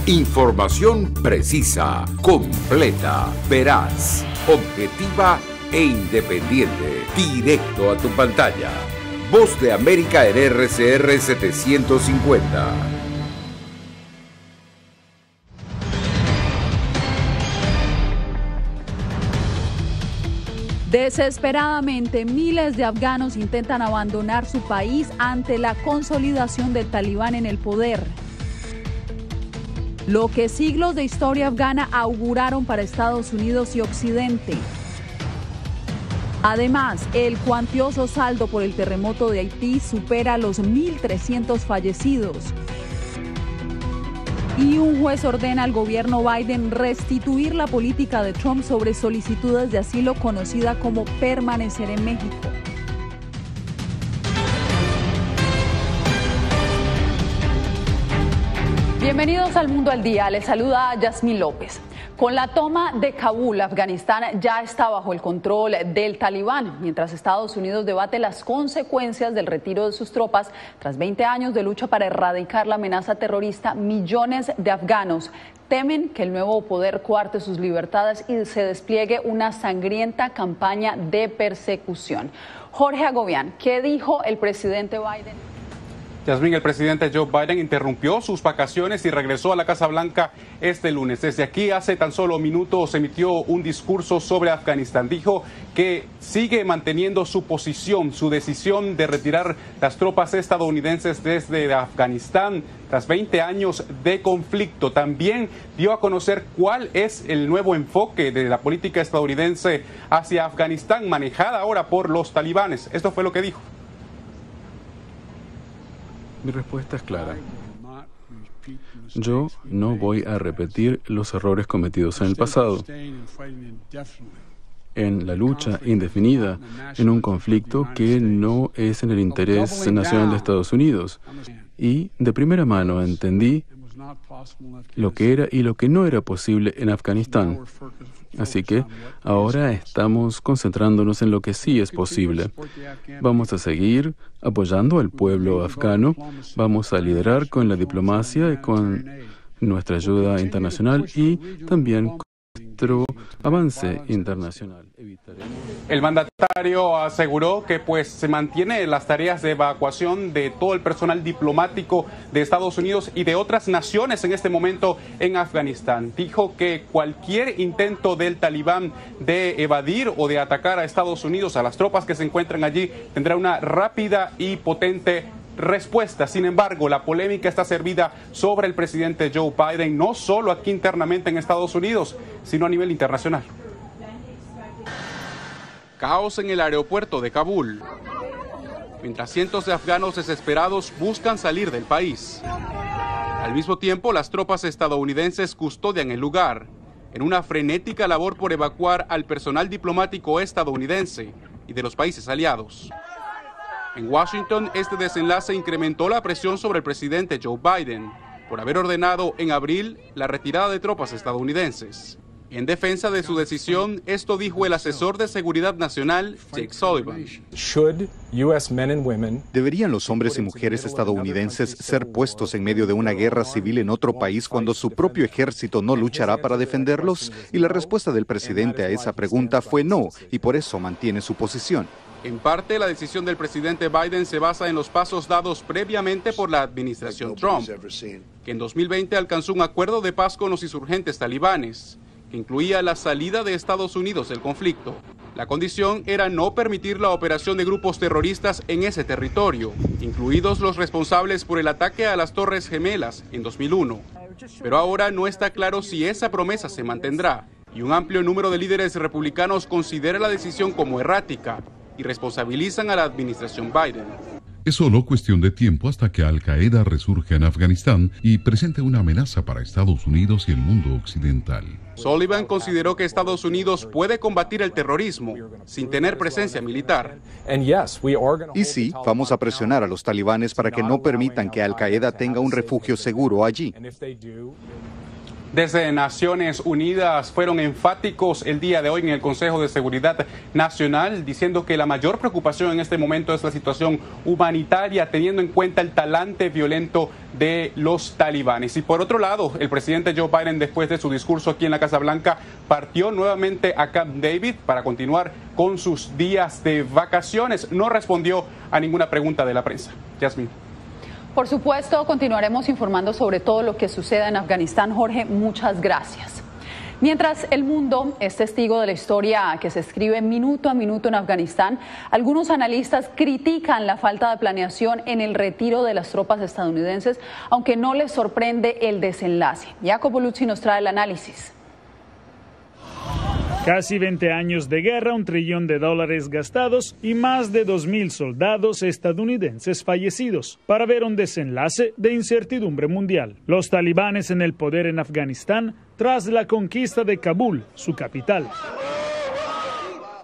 Información precisa, completa, veraz, objetiva e independiente. Directo a tu pantalla. Voz de América en RCR 750. Desesperadamente, miles de afganos intentan abandonar su país ante la consolidación del talibán en el poder. Lo que siglos de historia afgana auguraron para Estados Unidos y Occidente. Además, el cuantioso saldo por el terremoto de Haití supera los 1.300 fallecidos. Y un juez ordena al gobierno Biden restituir la política de Trump sobre solicitudes de asilo conocida como permanecer en México. Bienvenidos al Mundo al Día, les saluda Yasmín López. Con la toma de Kabul, Afganistán ya está bajo el control del talibán, mientras Estados Unidos debate las consecuencias del retiro de sus tropas. Tras 20 años de lucha para erradicar la amenaza terrorista, millones de afganos temen que el nuevo poder coarte sus libertades y se despliegue una sangrienta campaña de persecución. Jorge Agobián, ¿qué dijo el presidente Biden? Yasmín, el presidente Joe Biden interrumpió sus vacaciones y regresó a la Casa Blanca este lunes. Desde aquí, hace tan solo minutos, emitió un discurso sobre Afganistán. Dijo que sigue manteniendo su posición, su decisión de retirar las tropas estadounidenses desde Afganistán tras 20 años de conflicto. También dio a conocer cuál es el nuevo enfoque de la política estadounidense hacia Afganistán, manejada ahora por los talibanes. Esto fue lo que dijo. Mi respuesta es clara. Yo no voy a repetir los errores cometidos en el pasado, en la lucha indefinida, en un conflicto que no es en el interés nacional de Estados Unidos. Y de primera mano entendí lo que era y lo que no era posible en Afganistán. Así que ahora estamos concentrándonos en lo que sí es posible. Vamos a seguir apoyando al pueblo afgano, vamos a liderar con la diplomacia y con nuestra ayuda internacional y también con nuestro avance internacional. El mandatario aseguró que se mantiene las tareas de evacuación de todo el personal diplomático de Estados Unidos y de otras naciones en este momento en Afganistán. Dijo que cualquier intento del talibán de evadir o de atacar a Estados Unidos, a las tropas que se encuentran allí, tendrá una rápida y potente respuesta. Sin embargo, la polémica está servida sobre el presidente Joe Biden, no solo aquí internamente en Estados Unidos, sino a nivel internacional. Caos en el aeropuerto de Kabul, mientras cientos de afganos desesperados buscan salir del país. Al mismo tiempo, las tropas estadounidenses custodian el lugar, en una frenética labor por evacuar al personal diplomático estadounidense y de los países aliados. En Washington, este desenlace incrementó la presión sobre el presidente Joe Biden por haber ordenado en abril la retirada de tropas estadounidenses. En defensa de su decisión, esto dijo el asesor de Seguridad Nacional, Jake Sullivan. ¿Deberían los hombres y mujeres estadounidenses ser puestos en medio de una guerra civil en otro país cuando su propio ejército no luchará para defenderlos? Y la respuesta del presidente a esa pregunta fue no, y por eso mantiene su posición. En parte, la decisión del presidente Biden se basa en los pasos dados previamente por la administración Trump, que en 2020 alcanzó un acuerdo de paz con los insurgentes talibanes, que incluía la salida de Estados Unidos del conflicto. La condición era no permitir la operación de grupos terroristas en ese territorio, incluidos los responsables por el ataque a las Torres Gemelas en 2001. Pero ahora no está claro si esa promesa se mantendrá, y un amplio número de líderes republicanos considera la decisión como errática y responsabilizan a la administración Biden. Es solo cuestión de tiempo hasta que Al-Qaeda resurja en Afganistán y presente una amenaza para Estados Unidos y el mundo occidental. Sullivan consideró que Estados Unidos puede combatir el terrorismo sin tener presencia militar. Y sí, vamos a presionar a los talibanes para que no permitan que Al-Qaeda tenga un refugio seguro allí. Desde Naciones Unidas fueron enfáticos el día de hoy en el Consejo de Seguridad Nacional, diciendo que la mayor preocupación en este momento es la situación humanitaria, teniendo en cuenta el talante violento de los talibanes. Y por otro lado, el presidente Joe Biden, después de su discurso aquí en la Casa Blanca, partió nuevamente a Camp David para continuar con sus días de vacaciones. No respondió a ninguna pregunta de la prensa. Yasmín. Por supuesto, continuaremos informando sobre todo lo que suceda en Afganistán. Jorge, muchas gracias. Mientras el mundo es testigo de la historia que se escribe minuto a minuto en Afganistán, algunos analistas critican la falta de planeación en el retiro de las tropas estadounidenses, aunque no les sorprende el desenlace. Jacopo Luzzi nos trae el análisis. Casi 20 años de guerra, $1 trillón gastados y más de 2.000 soldados estadounidenses fallecidos para ver un desenlace de incertidumbre mundial. Los talibanes en el poder en Afganistán tras la conquista de Kabul, su capital.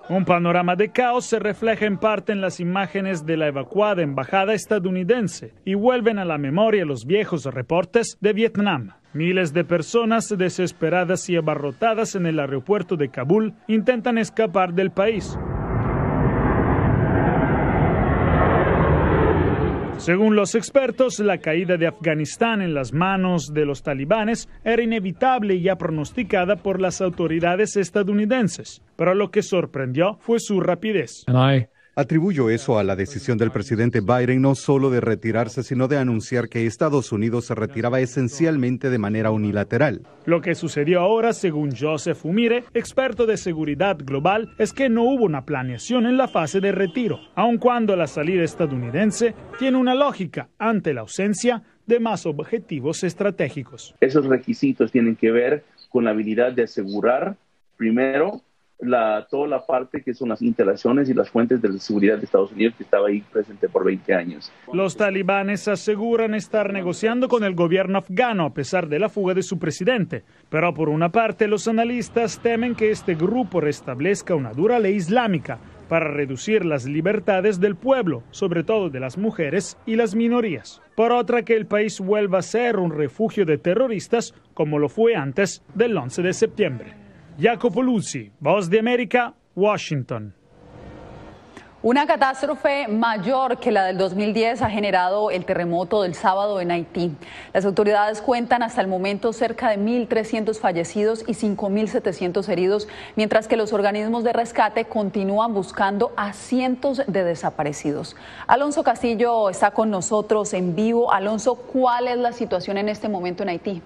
Un panorama de caos se refleja en parte en las imágenes de la evacuada embajada estadounidense y vuelven a la memoria los viejos reportes de Vietnam. Miles de personas desesperadas y abarrotadas en el aeropuerto de Kabul intentan escapar del país. Según los expertos, la caída de Afganistán en las manos de los talibanes era inevitable y ya pronosticada por las autoridades estadounidenses, pero lo que sorprendió fue su rapidez. Atribuyo eso a la decisión del presidente Biden no solo de retirarse, sino de anunciar que Estados Unidos se retiraba esencialmente de manera unilateral. Lo que sucedió ahora, según Joseph Umire, experto de seguridad global, es que no hubo una planeación en la fase de retiro, aun cuando la salida estadounidense tiene una lógica ante la ausencia de más objetivos estratégicos. Esos requisitos tienen que ver con la habilidad de asegurar, primero, toda la parte que son las instalaciones y las fuentes de seguridad de Estados Unidos, que estaba ahí presente por 20 años. Los talibanes aseguran estar negociando con el gobierno afgano a pesar de la fuga de su presidente. Pero por una parte, los analistas temen que este grupo restablezca una dura ley islámica para reducir las libertades del pueblo, sobre todo de las mujeres y las minorías. Por otra, que el país vuelva a ser un refugio de terroristas como lo fue antes del 11 de septiembre. Jacopo Luzzi, Voz de América, Washington. Una catástrofe mayor que la del 2010 ha generado el terremoto del sábado en Haití. Las autoridades cuentan hasta el momento cerca de 1.300 fallecidos y 5.700 heridos, mientras que los organismos de rescate continúan buscando a cientos de desaparecidos. Alonso Castillo está con nosotros en vivo. Alonso, ¿cuál es la situación en este momento en Haití?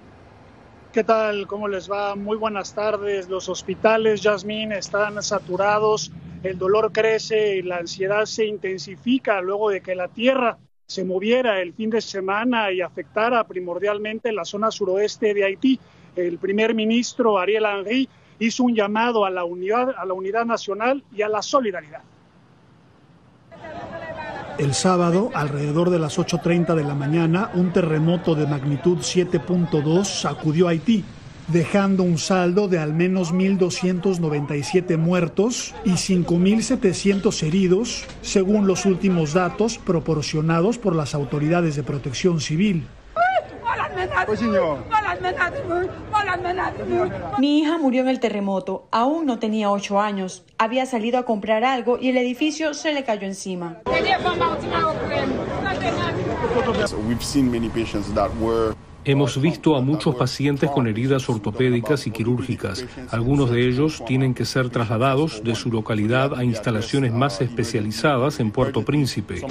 ¿Qué tal? ¿Cómo les va? Muy buenas tardes. Los hospitales, Yasmín, están saturados, el dolor crece y la ansiedad se intensifica luego de que la tierra se moviera el fin de semana y afectara primordialmente la zona suroeste de Haití. El primer ministro Ariel Henry hizo un llamado a la unidad nacional y a la solidaridad. El sábado, alrededor de las 8:30 de la mañana, un terremoto de magnitud 7.2 sacudió Haití, dejando un saldo de al menos 1.297 muertos y 5.700 heridos, según los últimos datos proporcionados por las autoridades de protección civil. Mi hija murió en el terremoto, aún no tenía 8 años, había salido a comprar algo y el edificio se le cayó encima. Hemos visto a muchos pacientes con heridas ortopédicas y quirúrgicas. Algunos de ellos tienen que ser trasladados de su localidad a instalaciones más especializadas en Puerto Príncipe.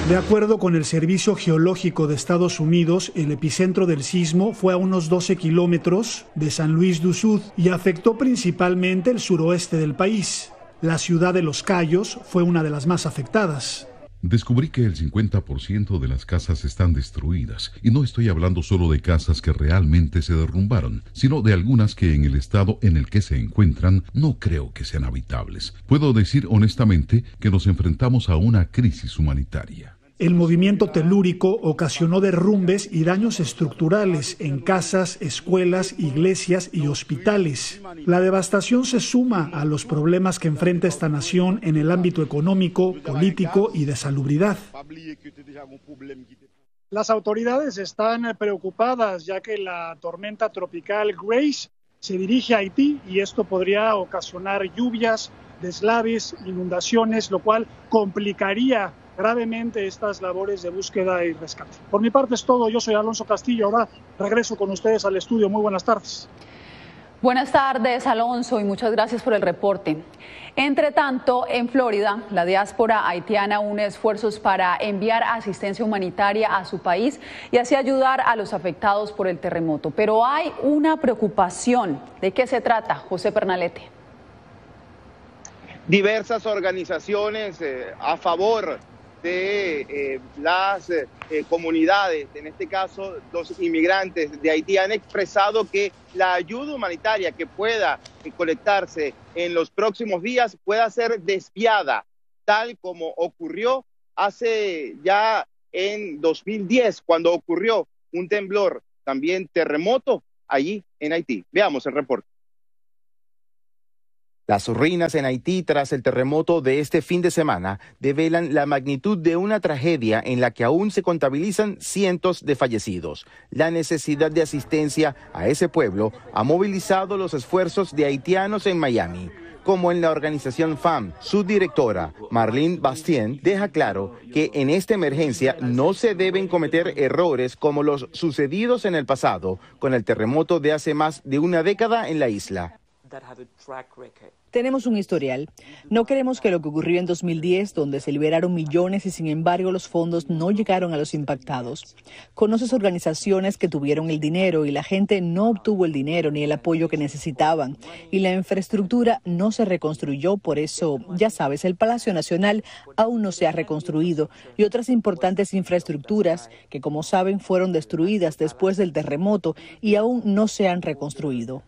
De acuerdo con el Servicio Geológico de Estados Unidos, el epicentro del sismo fue a unos 12 kilómetros de San Luis do Sul y afectó principalmente el suroeste del país. La ciudad de Los Cayos fue una de las más afectadas. Descubrí que el 50% de las casas están destruidas, y no estoy hablando solo de casas que realmente se derrumbaron, sino de algunas que en el estado en el que se encuentran no creo que sean habitables. Puedo decir honestamente que nos enfrentamos a una crisis humanitaria. El movimiento telúrico ocasionó derrumbes y daños estructurales en casas, escuelas, iglesias y hospitales. La devastación se suma a los problemas que enfrenta esta nación en el ámbito económico, político y de salubridad. Las autoridades están preocupadas ya que la tormenta tropical Grace se dirige a Haití y esto podría ocasionar lluvias, deslaves, inundaciones, lo cual complicaría gravemente estas labores de búsqueda y rescate. Por mi parte es todo, yo soy Alonso Castillo, ahora regreso con ustedes al estudio. Muy buenas tardes. Buenas tardes, Alonso, y muchas gracias por el reporte. Entre tanto, en Florida, la diáspora haitiana une esfuerzos para enviar asistencia humanitaria a su país y así ayudar a los afectados por el terremoto. Pero hay una preocupación. ¿De qué se trata, José Pernalete? Diversas organizaciones a favor de las comunidades, en este caso los inmigrantes de Haití, han expresado que la ayuda humanitaria que pueda colectarse en los próximos días pueda ser desviada, tal como ocurrió hace ya en 2010, cuando ocurrió un temblor, también terremoto, allí en Haití. Veamos el reporte. Las ruinas en Haití tras el terremoto de este fin de semana develan la magnitud de una tragedia en la que aún se contabilizan cientos de fallecidos. La necesidad de asistencia a ese pueblo ha movilizado los esfuerzos de haitianos en Miami, como en la organización FAM. Su directora, Marlene Bastien, deja claro que en esta emergencia no se deben cometer errores como los sucedidos en el pasado con el terremoto de hace más de una década en la isla. Tenemos un historial. No queremos que lo que ocurrió en 2010, donde se liberaron millones y sin embargo los fondos no llegaron a los impactados. Conoces organizaciones que tuvieron el dinero y la gente no obtuvo el dinero ni el apoyo que necesitaban. Y la infraestructura no se reconstruyó, por eso, ya sabes, el Palacio Nacional aún no se ha reconstruido. Y otras importantes infraestructuras que, como saben, fueron destruidas después del terremoto y aún no se han reconstruido.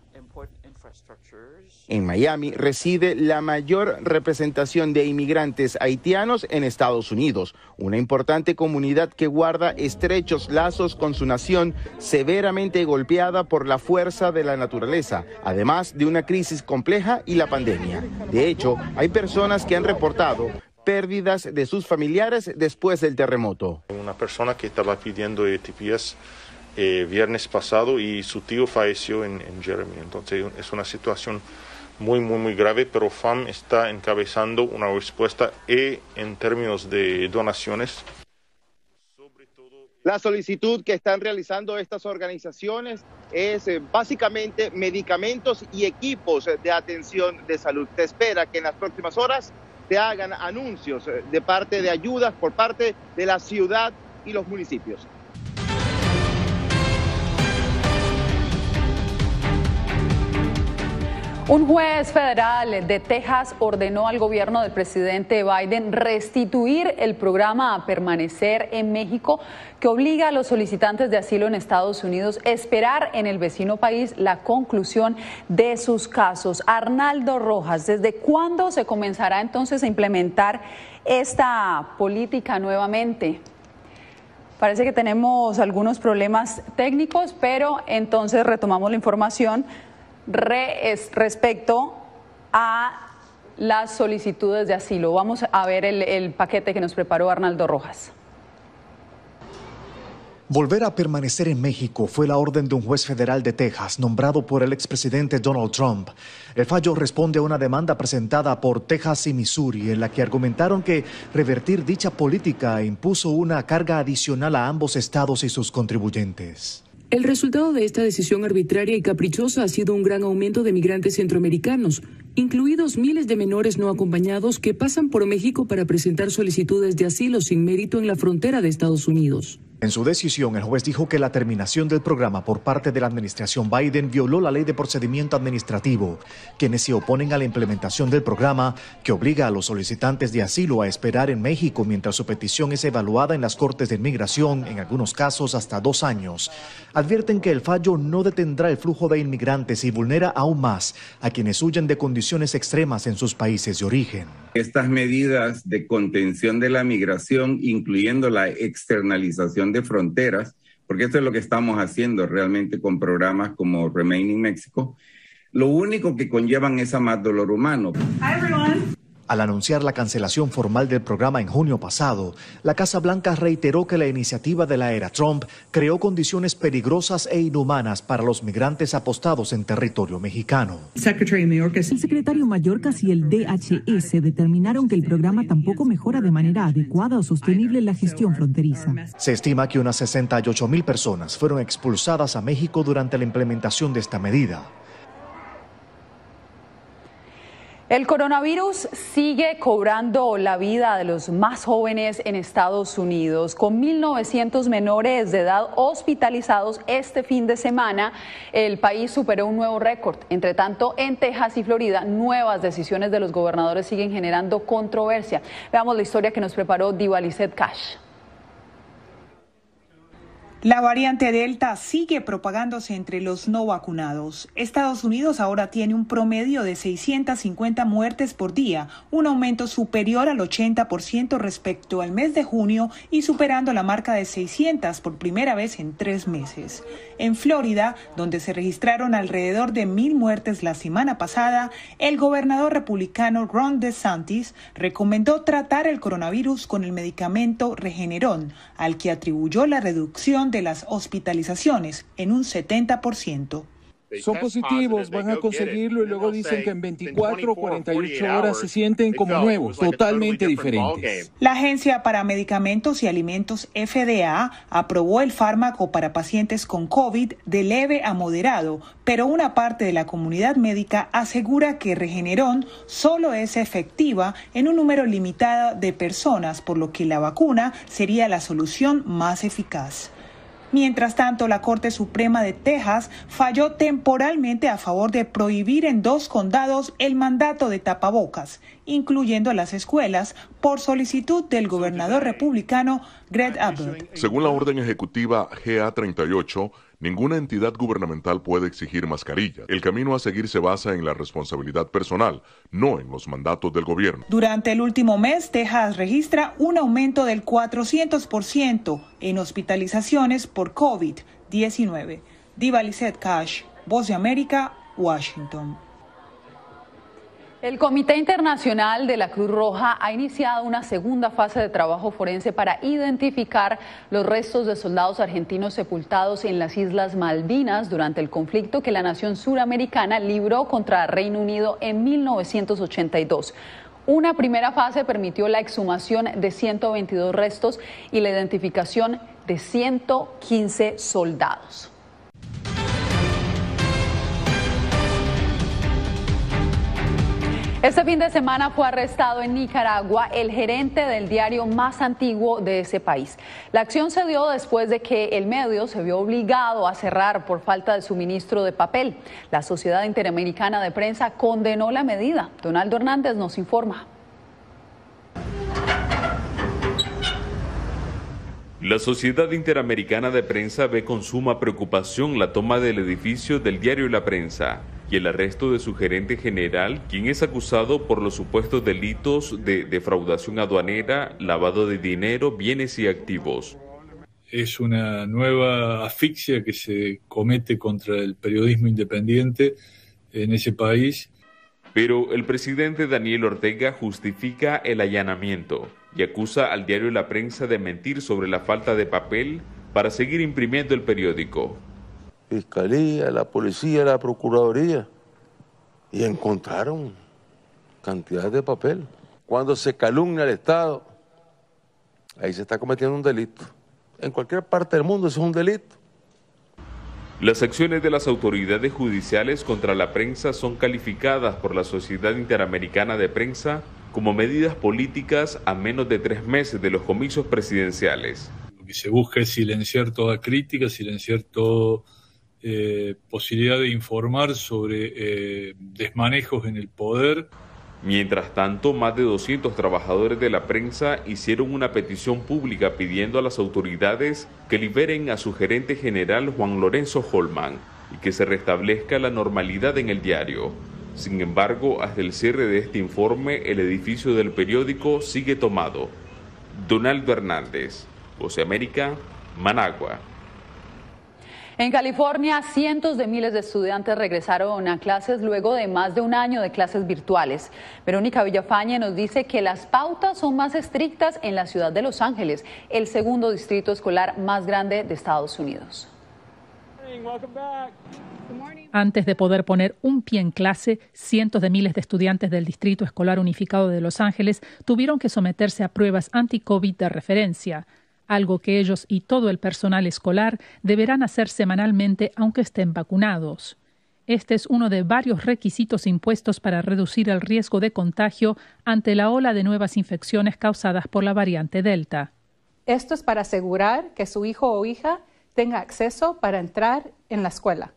En Miami reside la mayor representación de inmigrantes haitianos en Estados Unidos, una importante comunidad que guarda estrechos lazos con su nación severamente golpeada por la fuerza de la naturaleza, además de una crisis compleja y la pandemia. De hecho, hay personas que han reportado pérdidas de sus familiares después del terremoto. Una persona que estaba pidiendo TPS viernes pasado y su tío falleció en Jeremy, entonces es una situación muy grave, pero FAM está encabezando una respuesta en términos de donaciones. La solicitud que están realizando estas organizaciones es básicamente medicamentos y equipos de atención de salud. Se espera que en las próximas horas se hagan anuncios de parte de ayudas por parte de la ciudad y los municipios. Un juez federal de Texas ordenó al gobierno del presidente Biden restituir el programa Permanecer en México, que obliga a los solicitantes de asilo en Estados Unidos a esperar en el vecino país la conclusión de sus casos. Arnaldo Rojas, ¿desde cuándo se comenzará entonces a implementar esta política nuevamente? Parece que tenemos algunos problemas técnicos, pero entonces retomamos la información respecto a las solicitudes de asilo. Vamos a ver el paquete que nos preparó Arnaldo Rojas. Volver a permanecer en México fue la orden de un juez federal de Texas nombrado por el expresidente Donald Trump. El fallo responde a una demanda presentada por Texas y Missouri en la que argumentaron que revertir dicha política impuso una carga adicional a ambos estados y sus contribuyentes. El resultado de esta decisión arbitraria y caprichosa ha sido un gran aumento de migrantes centroamericanos, incluidos miles de menores no acompañados que pasan por México para presentar solicitudes de asilo sin mérito en la frontera de Estados Unidos. En su decisión, el juez dijo que la terminación del programa por parte de la administración Biden violó la ley de procedimiento administrativo. Quienes se oponen a la implementación del programa, que obliga a los solicitantes de asilo a esperar en México mientras su petición es evaluada en las Cortes de Inmigración, en algunos casos hasta 2 años, advierten que el fallo no detendrá el flujo de inmigrantes y vulnera aún más a quienes huyen de condiciones extremas en sus países de origen. Estas medidas de contención de la migración, incluyendo la externalización de fronteras, porque esto es lo que estamos haciendo realmente con programas como Remain in Mexico, lo único que conllevan es a más dolor humano. Al anunciar la cancelación formal del programa en junio pasado, la Casa Blanca reiteró que la iniciativa de la era Trump creó condiciones peligrosas e inhumanas para los migrantes apostados en territorio mexicano. El secretario Mayorkas y el DHS determinaron que el programa tampoco mejora de manera adecuada o sostenible la gestión fronteriza. Se estima que unas 68,000 personas fueron expulsadas a México durante la implementación de esta medida. El coronavirus sigue cobrando la vida de los más jóvenes en Estados Unidos. Con 1.900 menores de edad hospitalizados este fin de semana, el país superó un nuevo récord. Entre tanto, en Texas y Florida, nuevas decisiones de los gobernadores siguen generando controversia. Veamos la historia que nos preparó Divalicet Cash. La variante Delta sigue propagándose entre los no vacunados. Estados Unidos ahora tiene un promedio de 650 muertes por día, un aumento superior al 80% respecto al mes de junio y superando la marca de 600 por primera vez en 3 meses. En Florida, donde se registraron alrededor de 1,000 muertes la semana pasada, el gobernador republicano Ron DeSantis recomendó tratar el coronavirus con el medicamento Regeneron, al que atribuyó la reducción de las hospitalizaciones en un 70%. Son positivos, van a conseguirlo y luego dicen que en 24 o 48 horas se sienten como nuevos, totalmente diferentes. La Agencia para Medicamentos y Alimentos FDA aprobó el fármaco para pacientes con COVID de leve a moderado, pero una parte de la comunidad médica asegura que Regeneron solo es efectiva en un número limitado de personas, por lo que la vacuna sería la solución más eficaz. Mientras tanto, la Corte Suprema de Texas falló temporalmente a favor de prohibir en 2 condados el mandato de tapabocas, incluyendo las escuelas, por solicitud del gobernador republicano Greg Abbott. Según la orden ejecutiva GA38, ninguna entidad gubernamental puede exigir mascarilla. El camino a seguir se basa en la responsabilidad personal, no en los mandatos del gobierno. Durante el último mes, Texas registra un aumento del 400% en hospitalizaciones por COVID-19. Divalicet Cash, Voz de América, Washington. El Comité Internacional de la Cruz Roja ha iniciado una segunda fase de trabajo forense para identificar los restos de soldados argentinos sepultados en las Islas Malvinas durante el conflicto que la nación suramericana libró contra Reino Unido en 1982. Una primera fase permitió la exhumación de 122 restos y la identificación de 115 soldados. Este fin de semana fue arrestado en Nicaragua el gerente del diario más antiguo de ese país. La acción se dio después de que el medio se vio obligado a cerrar por falta de suministro de papel. La Sociedad Interamericana de Prensa condenó la medida. Donaldo Hernández nos informa. La Sociedad Interamericana de Prensa ve con suma preocupación la toma del edificio del diario La Prensa y el arresto de su gerente general, quien es acusado por los supuestos delitos de defraudación aduanera, lavado de dinero, bienes y activos. Es una nueva asfixia que se comete contra el periodismo independiente en ese país. Pero el presidente Daniel Ortega justifica el allanamiento y acusa al diario La Prensa de mentir sobre la falta de papel para seguir imprimiendo el periódico. Fiscalía, la policía, la procuraduría, y encontraron cantidad de papel. Cuando se calumnia al Estado, ahí se está cometiendo un delito. En cualquier parte del mundo eso es un delito. Las acciones de las autoridades judiciales contra la prensa son calificadas por la Sociedad Interamericana de Prensa como medidas políticas a menos de 3 meses de los comicios presidenciales. Lo que se busca es silenciar toda crítica, silenciar toda posibilidad de informar sobre desmanejos en el poder. Mientras tanto, más de 200 trabajadores de la prensa hicieron una petición pública pidiendo a las autoridades que liberen a su gerente general Juan Lorenzo Holman y que se restablezca la normalidad en el diario. Sin embargo, hasta el cierre de este informe, el edificio del periódico sigue tomado. Donaldo Hernández, Voz de América, Managua. En California, cientos de miles de estudiantes regresaron a clases luego de más de un año de clases virtuales. Verónica Villafañe nos dice que las pautas son más estrictas en la ciudad de Los Ángeles, el segundo distrito escolar más grande de Estados Unidos. Antes de poder poner un pie en clase, cientos de miles de estudiantes del Distrito Escolar Unificado de Los Ángeles tuvieron que someterse a pruebas anti-COVID de referencia, algo que ellos y todo el personal escolar deberán hacer semanalmente aunque estén vacunados. Este es uno de varios requisitos impuestos para reducir el riesgo de contagio ante la ola de nuevas infecciones causadas por la variante Delta. Esto es para asegurar que su hijo o hija tenga acceso para entrar en la escuela.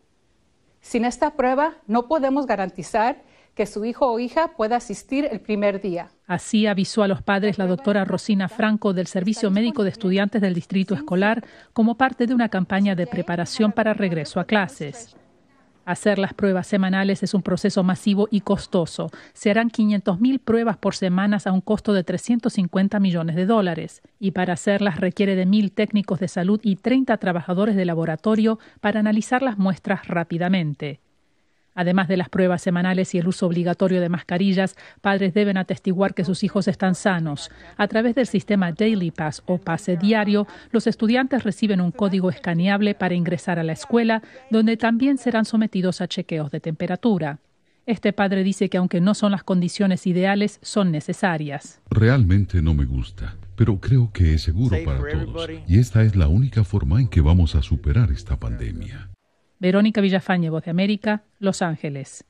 Sin esta prueba, no podemos garantizar que su hijo o hija pueda asistir el primer día. Así avisó a los padres la doctora Rosina Franco del Servicio Médico de Estudiantes del Distrito Escolar como parte de una campaña de preparación para regreso a clases. Hacer las pruebas semanales es un proceso masivo y costoso. Se harán 500,000 pruebas por semana a un costo de $350 millones. Y para hacerlas requiere de 1,000 técnicos de salud y 30 trabajadores de laboratorio para analizar las muestras rápidamente. Además de las pruebas semanales y el uso obligatorio de mascarillas, padres deben atestiguar que sus hijos están sanos. A través del sistema Daily Pass o pase diario, los estudiantes reciben un código escaneable para ingresar a la escuela, donde también serán sometidos a chequeos de temperatura. Este padre dice que aunque no son las condiciones ideales, son necesarias. Realmente no me gusta, pero creo que es seguro para todos. Y esta es la única forma en que vamos a superar esta pandemia. Verónica Villafañe, Voz de América, Los Ángeles.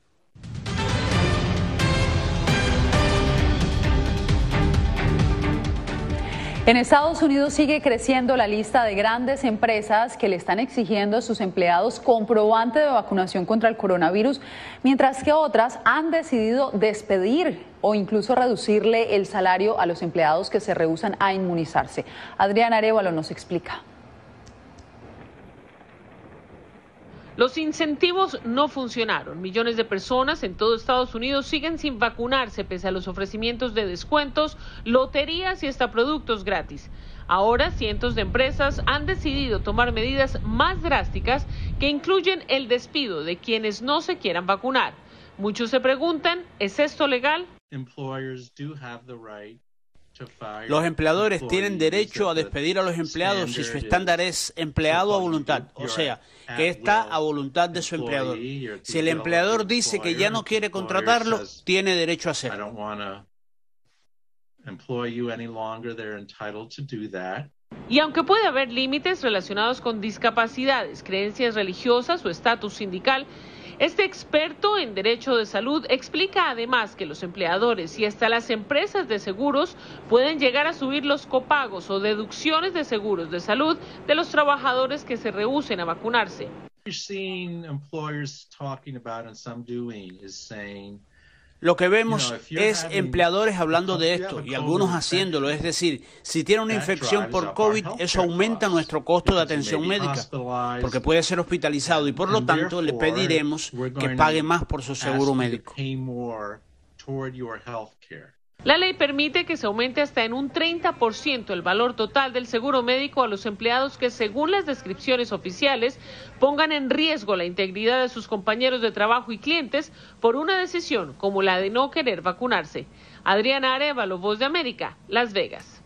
En Estados Unidos sigue creciendo la lista de grandes empresas que le están exigiendo a sus empleados comprobante de vacunación contra el coronavirus, mientras que otras han decidido despedir o incluso reducirle el salario a los empleados que se rehúsan a inmunizarse. Adriana Arévalo nos explica. Los incentivos no funcionaron. Millones de personas en todo Estados Unidos siguen sin vacunarse pese a los ofrecimientos de descuentos, loterías y hasta productos gratis. Ahora, cientos de empresas han decidido tomar medidas más drásticas que incluyen el despido de quienes no se quieran vacunar. Muchos se preguntan, ¿es esto legal? Los empleadores tienen derecho a despedir a los empleados si su estándar es empleado a voluntad, o sea, que está a voluntad de su empleador. Si el empleador dice que ya no quiere contratarlo, tiene derecho a hacerlo. Y aunque puede haber límites relacionados con discapacidades, creencias religiosas o estatus sindical, este experto en derecho de salud explica además que los empleadores y hasta las empresas de seguros pueden llegar a subir los copagos o deducciones de seguros de salud de los trabajadores que se rehúsen a vacunarse. Lo que vemos es empleadores hablando de esto y algunos haciendo es decir, si tiene una infección por COVID, eso aumenta nuestro costo de atención médica, porque puede ser hospitalizado y por lo tanto le pediremos que pague más por su seguro médico. La ley permite que se aumente hasta en un 30% el valor total del seguro médico a los empleados que, según las descripciones oficiales, pongan en riesgo la integridad de sus compañeros de trabajo y clientes por una decisión como la de no querer vacunarse. Adriana Arévalo, Voz de América, Las Vegas.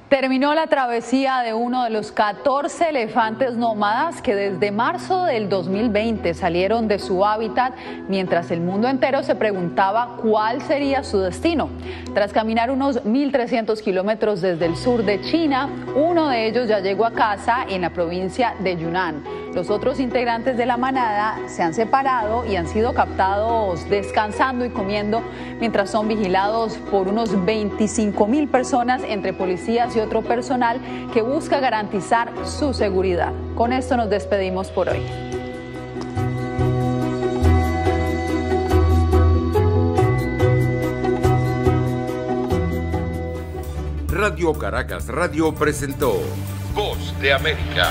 Terminó la travesía de uno de los 14 elefantes nómadas que desde marzo del 2020 salieron de su hábitat mientras el mundo entero se preguntaba cuál sería su destino. Tras caminar unos 1.300 kilómetros desde el sur de China, uno de ellos ya llegó a casa en la provincia de Yunnan. Los otros integrantes de la manada se han separado y han sido captados descansando y comiendo mientras son vigilados por unos 25.000 personas entre policías y otro personal que busca garantizar su seguridad. Con esto nos despedimos por hoy. Radio Caracas Radio presentó Voz de América.